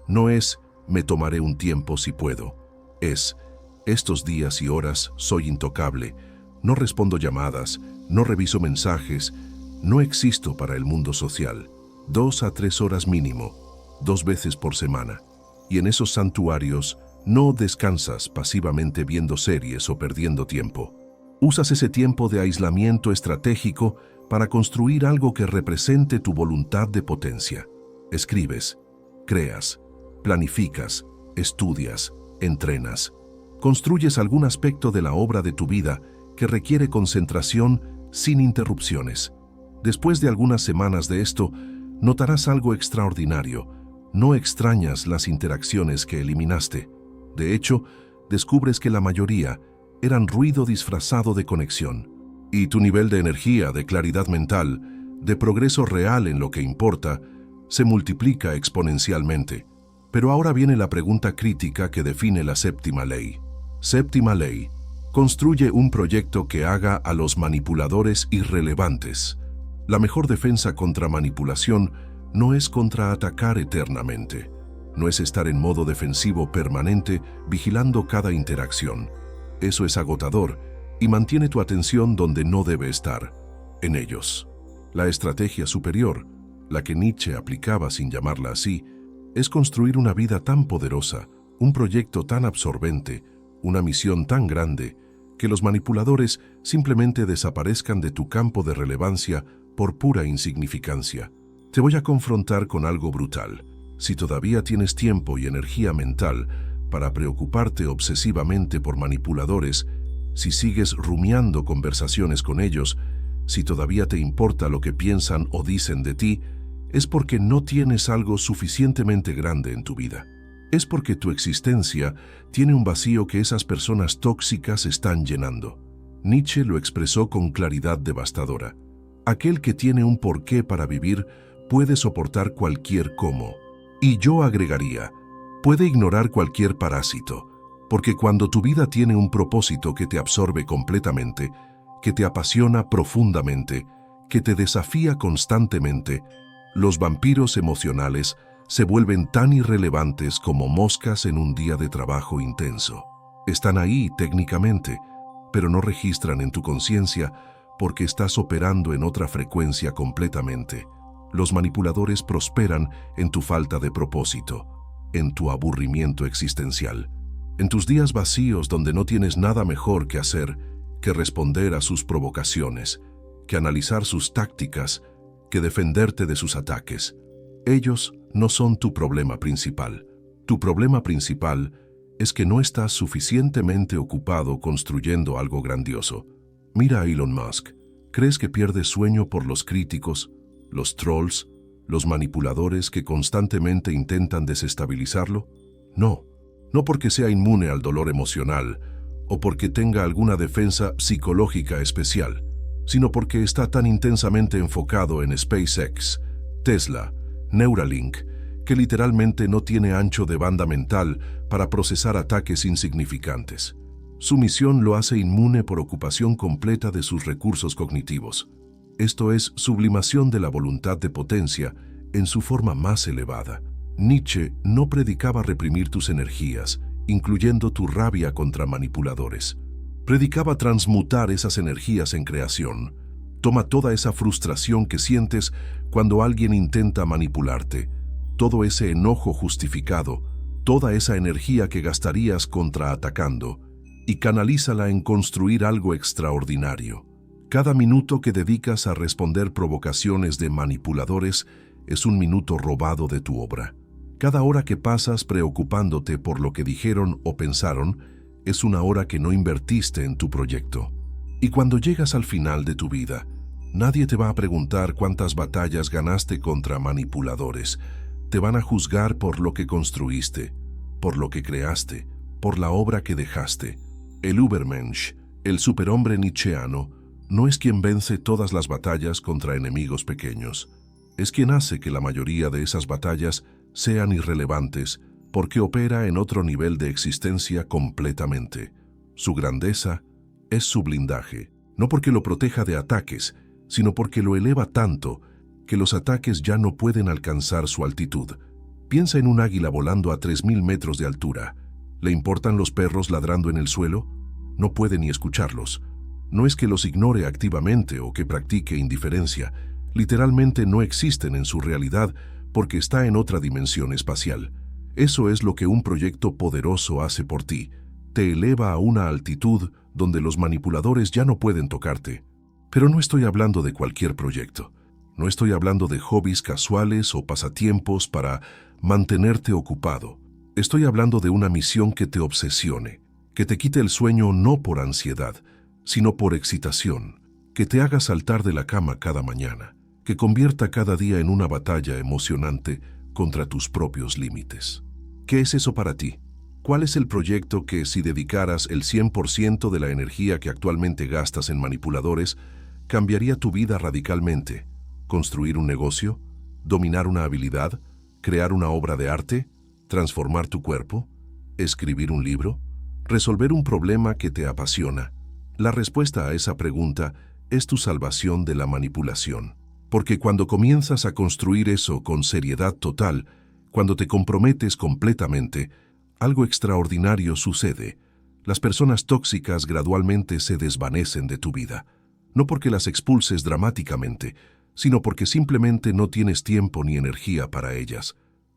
No es «me tomaré un tiempo si puedo», es «estos días y horas soy intocable, no respondo llamadas, no reviso mensajes, no existo para el mundo social, 2 a 3 horas mínimo, 2 veces por semana». Y en esos santuarios no descansas pasivamente viendo series o perdiendo tiempo. Usas ese tiempo de aislamiento estratégico para construir algo que represente tu voluntad de potencia. Escribes, creas, planificas, estudias, entrenas. Construyes algún aspecto de la obra de tu vida que requiere concentración sin interrupciones. Después de algunas semanas de esto, notarás algo extraordinario. No extrañas las interacciones que eliminaste. De hecho, descubres que la mayoría eran ruido disfrazado de conexión. Y tu nivel de energía, de claridad mental, de progreso real en lo que importa, se multiplica exponencialmente. Pero ahora viene la pregunta crítica que define la séptima ley. Séptima ley. Construye un proyecto que haga a los manipuladores irrelevantes. La mejor defensa contra manipulación no es contraatacar eternamente. No es estar en modo defensivo permanente vigilando cada interacción. Eso es agotador y mantiene tu atención donde no debe estar, en ellos. La estrategia superior, la que Nietzsche aplicaba sin llamarla así, es construir una vida tan poderosa, un proyecto tan absorbente, una misión tan grande, que los manipuladores simplemente desaparezcan de tu campo de relevancia por pura insignificancia. Te voy a confrontar con algo brutal. Si todavía tienes tiempo y energía mental para preocuparte obsesivamente por manipuladores, si sigues rumiando conversaciones con ellos, si todavía te importa lo que piensan o dicen de ti, es porque no tienes algo suficientemente grande en tu vida. Es porque tu existencia tiene un vacío que esas personas tóxicas están llenando. Nietzsche lo expresó con claridad devastadora. Aquel que tiene un porqué para vivir puede soportar cualquier cómo. Y yo agregaría, puede ignorar cualquier parásito, porque cuando tu vida tiene un propósito que te absorbe completamente, que te apasiona profundamente, que te desafía constantemente, los vampiros emocionales se vuelven tan irrelevantes como moscas en un día de trabajo intenso. Están ahí técnicamente, pero no registran en tu conciencia porque estás operando en otra frecuencia completamente. Los manipuladores prosperan en tu falta de propósito, en tu aburrimiento existencial, en tus días vacíos donde no tienes nada mejor que hacer que responder a sus provocaciones, que analizar sus tácticas, que defenderte de sus ataques. Ellos no son tu problema principal. Tu problema principal es que no estás suficientemente ocupado construyendo algo grandioso. Mira a Elon Musk. ¿Crees que pierde sueño por los críticos, los trolls, los manipuladores que constantemente intentan desestabilizarlo? No, no porque sea inmune al dolor emocional o porque tenga alguna defensa psicológica especial, sino porque está tan intensamente enfocado en SpaceX, Tesla, Neuralink, que literalmente no tiene ancho de banda mental para procesar ataques insignificantes. Su misión lo hace inmune por ocupación completa de sus recursos cognitivos. Esto es sublimación de la voluntad de potencia en su forma más elevada. Nietzsche no predicaba reprimir tus energías, incluyendo tu rabia contra manipuladores. Predicaba transmutar esas energías en creación. Toma toda esa frustración que sientes cuando alguien intenta manipularte, todo ese enojo justificado, toda esa energía que gastarías contraatacando y canalízala en construir algo extraordinario. Cada minuto que dedicas a responder provocaciones de manipuladores es un minuto robado de tu obra. Cada hora que pasas preocupándote por lo que dijeron o pensaron es una hora que no invertiste en tu proyecto. Y cuando llegas al final de tu vida, nadie te va a preguntar cuántas batallas ganaste contra manipuladores. Te van a juzgar por lo que construiste, por lo que creaste, por la obra que dejaste. El Übermensch, el superhombre nietzscheano, no es quien vence todas las batallas contra enemigos pequeños. Es quien hace que la mayoría de esas batallas sean irrelevantes porque opera en otro nivel de existencia completamente. Su grandeza es su blindaje, no porque lo proteja de ataques, sino porque lo eleva tanto que los ataques ya no pueden alcanzar su altitud. Piensa en un águila volando a 3000 metros de altura. ¿Le importan los perros ladrando en el suelo? No puede ni escucharlos. No es que los ignore activamente o que practique indiferencia. Literalmente no existen en su realidad porque está en otra dimensión espacial. Eso es lo que un proyecto poderoso hace por ti. Te eleva a una altitud donde los manipuladores ya no pueden tocarte. Pero no estoy hablando de cualquier proyecto. No estoy hablando de hobbies casuales o pasatiempos para mantenerte ocupado. Estoy hablando de una misión que te obsesione, que te quite el sueño no por ansiedad, sino por excitación, que te haga saltar de la cama cada mañana, que convierta cada día en una batalla emocionante contra tus propios límites. ¿Qué es eso para ti? ¿Cuál es el proyecto que, si dedicaras el 100% de la energía que actualmente gastas en manipuladores, cambiaría tu vida radicalmente? ¿Construir un negocio? ¿Dominar una habilidad? ¿Crear una obra de arte? ¿Transformar tu cuerpo? ¿Escribir un libro? ¿Resolver un problema que te apasiona? La respuesta a esa pregunta es tu salvación de la manipulación. Porque cuando comienzas a construir eso con seriedad total, cuando te comprometes completamente, algo extraordinario sucede. Las personas tóxicas gradualmente se desvanecen de tu vida. No porque las expulses dramáticamente, sino porque simplemente no tienes tiempo ni energía para ellas.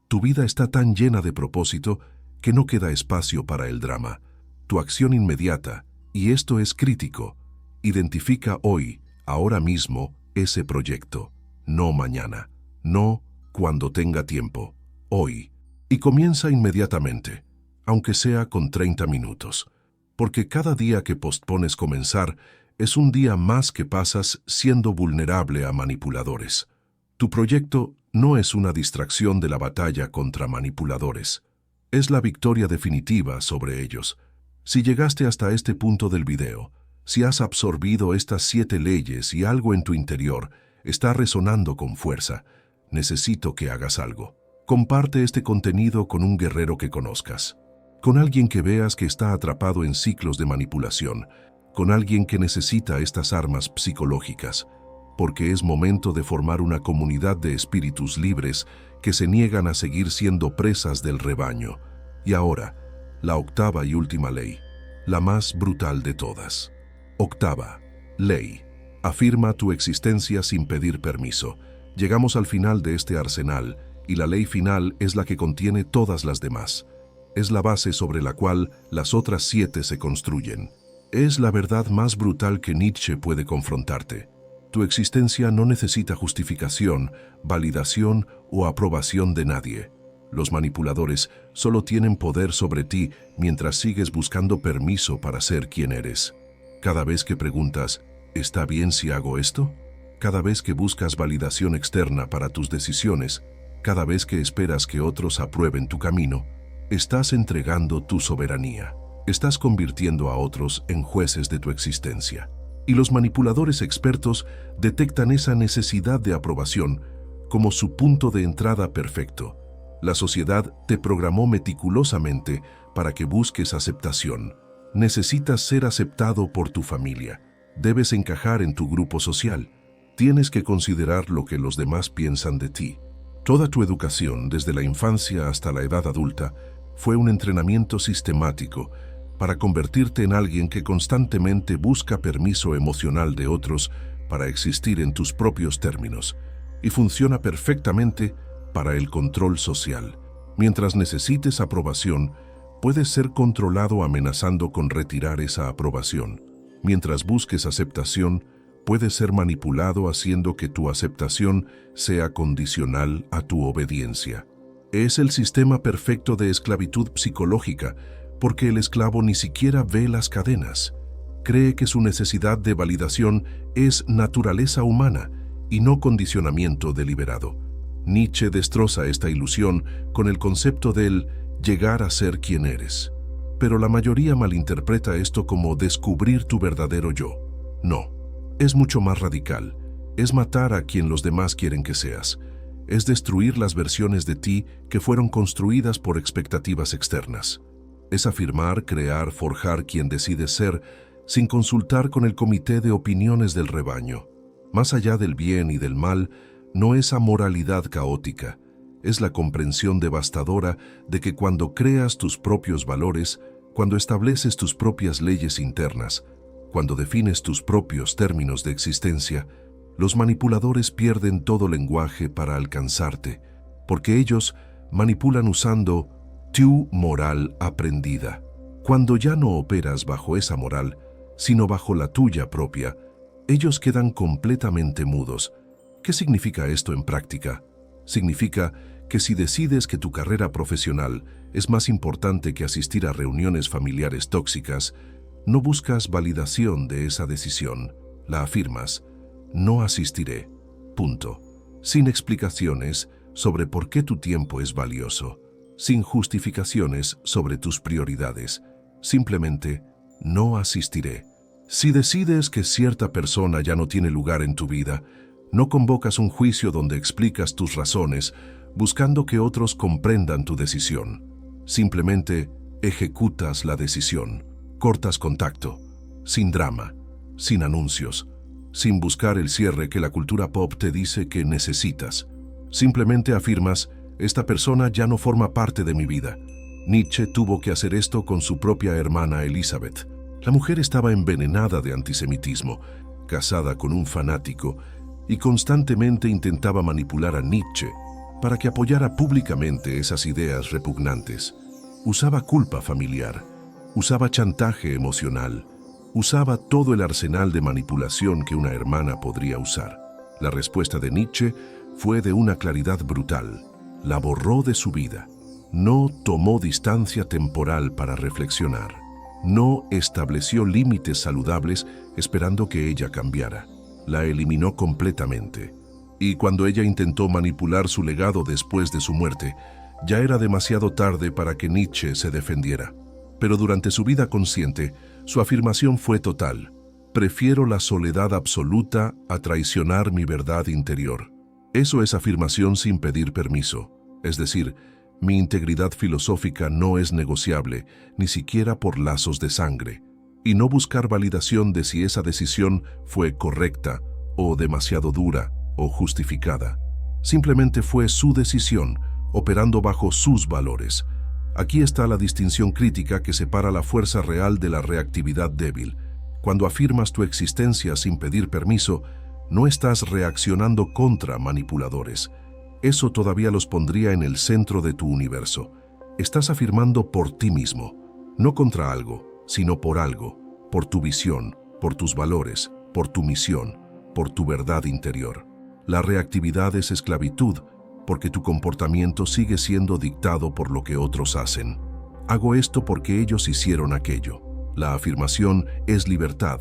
Tu vida está tan llena de propósito que no queda espacio para el drama. Tu acción inmediata, y esto es crítico, identifica hoy, ahora mismo, ese proyecto. No mañana, no cuando tenga tiempo, hoy. Y comienza inmediatamente, aunque sea con 30 minutos. Porque cada día que pospones comenzar es un día más que pasas siendo vulnerable a manipuladores. Tu proyecto no es una distracción de la batalla contra manipuladores. Es la victoria definitiva sobre ellos. Si llegaste hasta este punto del video, si has absorbido estas 7 leyes y algo en tu interior está resonando con fuerza, necesito que hagas algo. Comparte este contenido con un guerrero que conozcas, con alguien que veas que está atrapado en ciclos de manipulación, con alguien que necesita estas armas psicológicas, porque es momento de formar una comunidad de espíritus libres que se niegan a seguir siendo presas del rebaño. Y ahora, la octava y última ley, la más brutal de todas. Octava ley. Afirma tu existencia sin pedir permiso. Llegamos al final de este arsenal y la ley final es la que contiene todas las demás. Es la base sobre la cual las otras 7 se construyen. Es la verdad más brutal que Nietzsche puede confrontarte. Tu existencia no necesita justificación, validación o aprobación de nadie. Los manipuladores solo tienen poder sobre ti mientras sigues buscando permiso para ser quien eres. Cada vez que preguntas, ¿está bien si hago esto? Cada vez que buscas validación externa para tus decisiones, cada vez que esperas que otros aprueben tu camino, estás entregando tu soberanía. Estás convirtiendo a otros en jueces de tu existencia. Y los manipuladores expertos detectan esa necesidad de aprobación como su punto de entrada perfecto. La sociedad te programó meticulosamente para que busques aceptación. Necesitas ser aceptado por tu familia. Debes encajar en tu grupo social. Tienes que considerar lo que los demás piensan de ti. Toda tu educación, desde la infancia hasta la edad adulta, fue un entrenamiento sistemático para convertirte en alguien que constantemente busca permiso emocional de otros para existir en tus propios términos, y funciona perfectamente para el control social. Mientras necesites aprobación, puedes ser controlado amenazando con retirar esa aprobación. Mientras busques aceptación, puedes ser manipulado haciendo que tu aceptación sea condicional a tu obediencia. Es el sistema perfecto de esclavitud psicológica, porque el esclavo ni siquiera ve las cadenas. Cree que su necesidad de validación es naturaleza humana y no condicionamiento deliberado. Nietzsche destroza esta ilusión con el concepto del llegar a ser quien eres. Pero la mayoría malinterpreta esto como descubrir tu verdadero yo. No, es mucho más radical. Es matar a quien los demás quieren que seas. Es destruir las versiones de ti que fueron construidas por expectativas externas. Es afirmar, crear, forjar quien decides ser sin consultar con el comité de opiniones del rebaño. Más allá del bien y del mal, no es amoralidad caótica, es la comprensión devastadora de que cuando creas tus propios valores, cuando estableces tus propias leyes internas, cuando defines tus propios términos de existencia, los manipuladores pierden todo lenguaje para alcanzarte, porque ellos manipulan usando tu moral aprendida. Cuando ya no operas bajo esa moral, sino bajo la tuya propia, ellos quedan completamente mudos. ¿Qué significa esto en práctica? Significa que si decides que tu carrera profesional es más importante que asistir a reuniones familiares tóxicas, no buscas validación de esa decisión, la afirmas, no asistiré, punto. Sin explicaciones sobre por qué tu tiempo es valioso, sin justificaciones sobre tus prioridades, simplemente no asistiré. Si decides que cierta persona ya no tiene lugar en tu vida, no convocas un juicio donde explicas tus razones, buscando que otros comprendan tu decisión. Simplemente ejecutas la decisión, cortas contacto, sin drama, sin anuncios, sin buscar el cierre que la cultura pop te dice que necesitas. Simplemente afirmas, esta persona ya no forma parte de mi vida. Nietzsche tuvo que hacer esto con su propia hermana Elizabeth. La mujer estaba envenenada de antisemitismo, casada con un fanático, y constantemente intentaba manipular a Nietzsche para que apoyara públicamente esas ideas repugnantes. Usaba culpa familiar, usaba chantaje emocional, usaba todo el arsenal de manipulación que una hermana podría usar. La respuesta de Nietzsche fue de una claridad brutal. La borró de su vida. No tomó distancia temporal para reflexionar. No estableció límites saludables esperando que ella cambiara. La eliminó completamente. Y cuando ella intentó manipular su legado después de su muerte, ya era demasiado tarde para que Nietzsche se defendiera. Pero durante su vida consciente, su afirmación fue total. Prefiero la soledad absoluta a traicionar mi verdad interior. Eso es afirmación sin pedir permiso. Es decir, mi integridad filosófica no es negociable, ni siquiera por lazos de sangre. Y no buscar validación de si esa decisión fue correcta, o demasiado dura, o justificada. Simplemente fue su decisión, operando bajo sus valores. Aquí está la distinción crítica que separa la fuerza real de la reactividad débil. Cuando afirmas tu existencia sin pedir permiso, no estás reaccionando contra manipuladores. Eso todavía los pondría en el centro de tu universo. Estás afirmando por ti mismo, no contra algo, sino por algo, por tu visión, por tus valores, por tu misión, por tu verdad interior. La reactividad es esclavitud, porque tu comportamiento sigue siendo dictado por lo que otros hacen. Hago esto porque ellos hicieron aquello. La afirmación es libertad,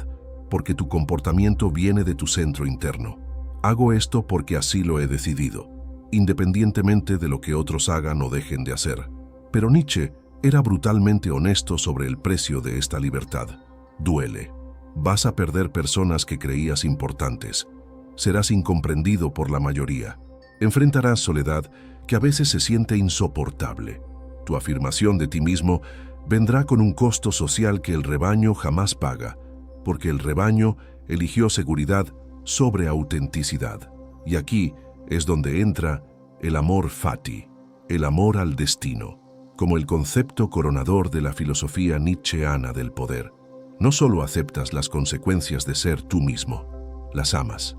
porque tu comportamiento viene de tu centro interno. Hago esto porque así lo he decidido, independientemente de lo que otros hagan o dejen de hacer. Pero Nietzsche era brutalmente honesto sobre el precio de esta libertad. Duele. Vas a perder personas que creías importantes. Serás incomprendido por la mayoría. Enfrentarás soledad que a veces se siente insoportable. Tu afirmación de ti mismo vendrá con un costo social que el rebaño jamás paga, porque el rebaño eligió seguridad sobre autenticidad. Y aquí es donde entra el amor fati, el amor al destino, como el concepto coronador de la filosofía nietzscheana del poder. No solo aceptas las consecuencias de ser tú mismo, las amas.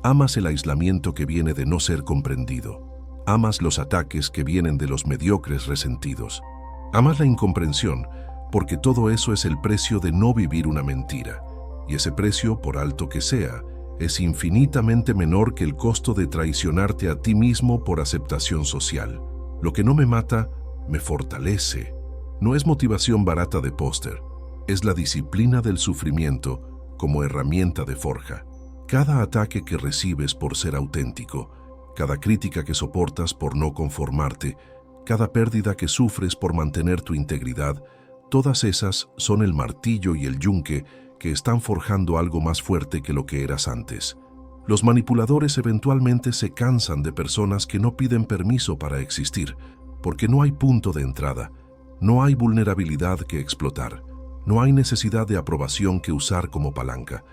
Amas el aislamiento que viene de no ser comprendido. Amas los ataques que vienen de los mediocres resentidos. Amas la incomprensión, porque todo eso es el precio de no vivir una mentira. Y ese precio, por alto que sea, es infinitamente menor que el costo de traicionarte a ti mismo por aceptación social. Lo que no me mata, me fortalece. No es motivación barata de póster, es la disciplina del sufrimiento como herramienta de forja. Cada ataque que recibes por ser auténtico, cada crítica que soportas por no conformarte, cada pérdida que sufres por mantener tu integridad, todas esas son el martillo y el yunque que están forjando algo más fuerte que lo que eras antes. Los manipuladores eventualmente se cansan de personas que no piden permiso para existir, porque no hay punto de entrada, no hay vulnerabilidad que explotar, no hay necesidad de aprobación que usar como palanca.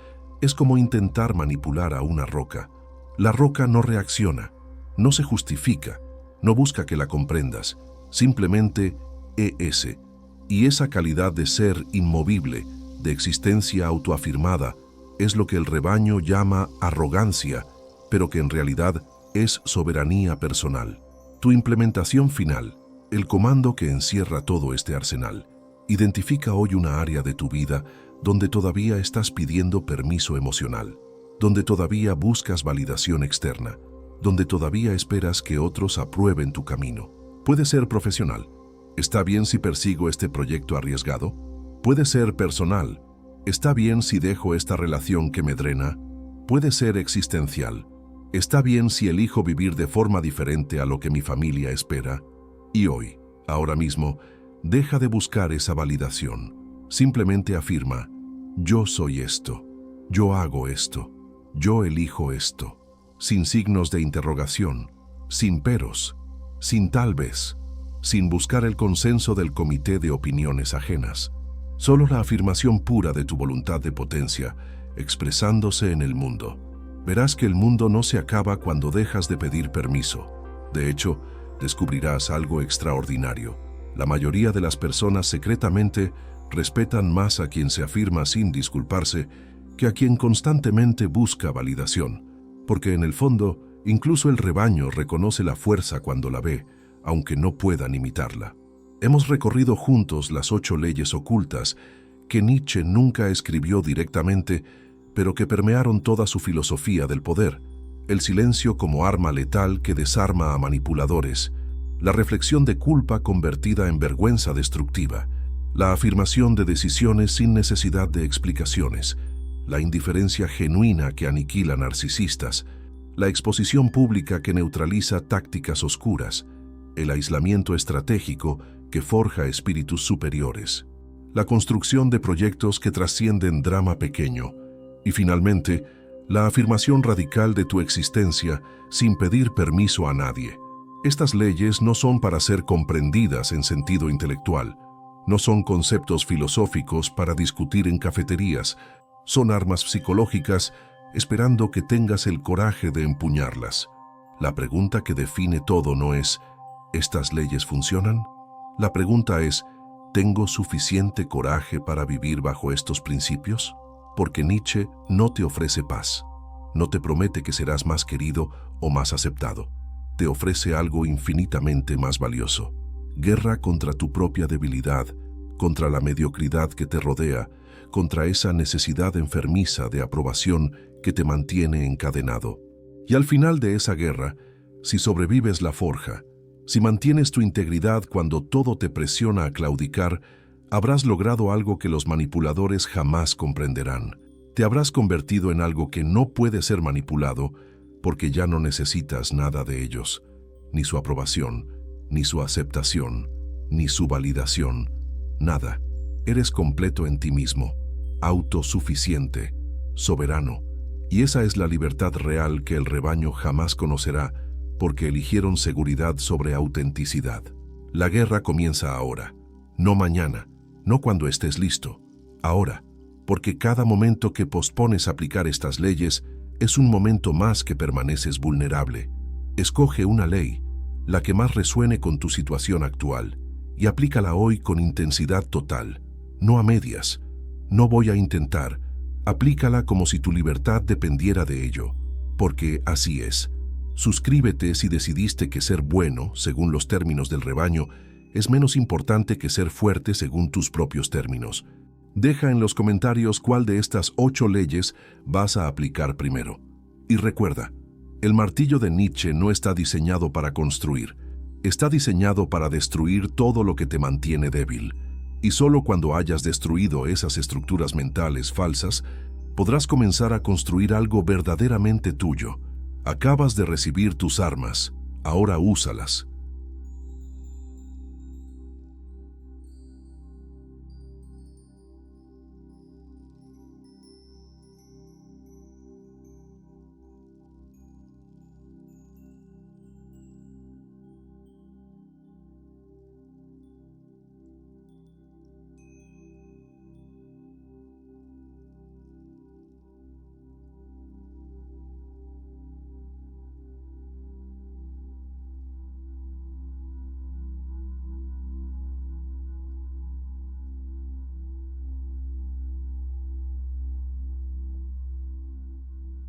Es como intentar manipular a una roca. La roca no reacciona, no se justifica, no busca que la comprendas, simplemente es. Y esa calidad de ser inmovible, de existencia autoafirmada, es lo que el rebaño llama arrogancia, pero que en realidad es soberanía personal. Tu implementación final, el comando que encierra todo este arsenal, identifica hoy una área de tu vida donde todavía estás pidiendo permiso emocional, donde todavía buscas validación externa, donde todavía esperas que otros aprueben tu camino. Puede ser profesional. ¿Está bien si persigo este proyecto arriesgado? Puede ser personal. ¿Está bien si dejo esta relación que me drena? Puede ser existencial. ¿Está bien si elijo vivir de forma diferente a lo que mi familia espera? Y hoy, ahora mismo, deja de buscar esa validación. Simplemente afirma: yo soy esto, yo hago esto, yo elijo esto. Sin signos de interrogación, sin peros, sin tal vez, sin buscar el consenso del comité de opiniones ajenas. Solo la afirmación pura de tu voluntad de potencia, expresándose en el mundo. Verás que el mundo no se acaba cuando dejas de pedir permiso. De hecho, descubrirás algo extraordinario. La mayoría de las personas secretamente respetan más a quien se afirma sin disculparse que a quien constantemente busca validación, porque en el fondo, incluso el rebaño reconoce la fuerza cuando la ve, aunque no puedan imitarla. Hemos recorrido juntos las 8 leyes ocultas que Nietzsche nunca escribió directamente, pero que permearon toda su filosofía del poder: el silencio como arma letal que desarma a manipuladores, la reflexión de culpa convertida en vergüenza destructiva, la afirmación de decisiones sin necesidad de explicaciones, la indiferencia genuina que aniquila narcisistas, la exposición pública que neutraliza tácticas oscuras, el aislamiento estratégico que forja espíritus superiores, la construcción de proyectos que trascienden drama pequeño, y finalmente, la afirmación radical de tu existencia sin pedir permiso a nadie. Estas leyes no son para ser comprendidas en sentido intelectual, no son conceptos filosóficos para discutir en cafeterías, son armas psicológicas esperando que tengas el coraje de empuñarlas. La pregunta que define todo no es ¿estas leyes funcionan? La pregunta es ¿tengo suficiente coraje para vivir bajo estos principios? Porque Nietzsche no te ofrece paz, no te promete que serás más querido o más aceptado. Te ofrece algo infinitamente más valioso: guerra contra tu propia debilidad, contra la mediocridad que te rodea, contra esa necesidad enfermiza de aprobación que te mantiene encadenado. Y al final de esa guerra, si sobrevives la forja, si mantienes tu integridad cuando todo te presiona a claudicar, habrás logrado algo que los manipuladores jamás comprenderán. Te habrás convertido en algo que no puede ser manipulado, porque ya no necesitas nada de ellos, ni su aprobación, ni su aceptación, ni su validación, nada. Eres completo en ti mismo, autosuficiente, soberano, y esa es la libertad real que el rebaño jamás conocerá, porque eligieron seguridad sobre autenticidad. La guerra comienza ahora, no mañana, no cuando estés listo, ahora, porque cada momento que pospones aplicar estas leyes es un momento más que permaneces vulnerable. Escoge una ley, la que más resuene con tu situación actual, y aplícala hoy con intensidad total, no a medias. No voy a intentar, aplícala como si tu libertad dependiera de ello, porque así es. Suscríbete si decidiste que ser bueno, según los términos del rebaño, es menos importante que ser fuerte según tus propios términos. Deja en los comentarios cuál de estas 8 leyes vas a aplicar primero. Y recuerda, el martillo de Nietzsche no está diseñado para construir, está diseñado para destruir todo lo que te mantiene débil. Y solo cuando hayas destruido esas estructuras mentales falsas, podrás comenzar a construir algo verdaderamente tuyo. Acabas de recibir tus armas, ahora úsalas.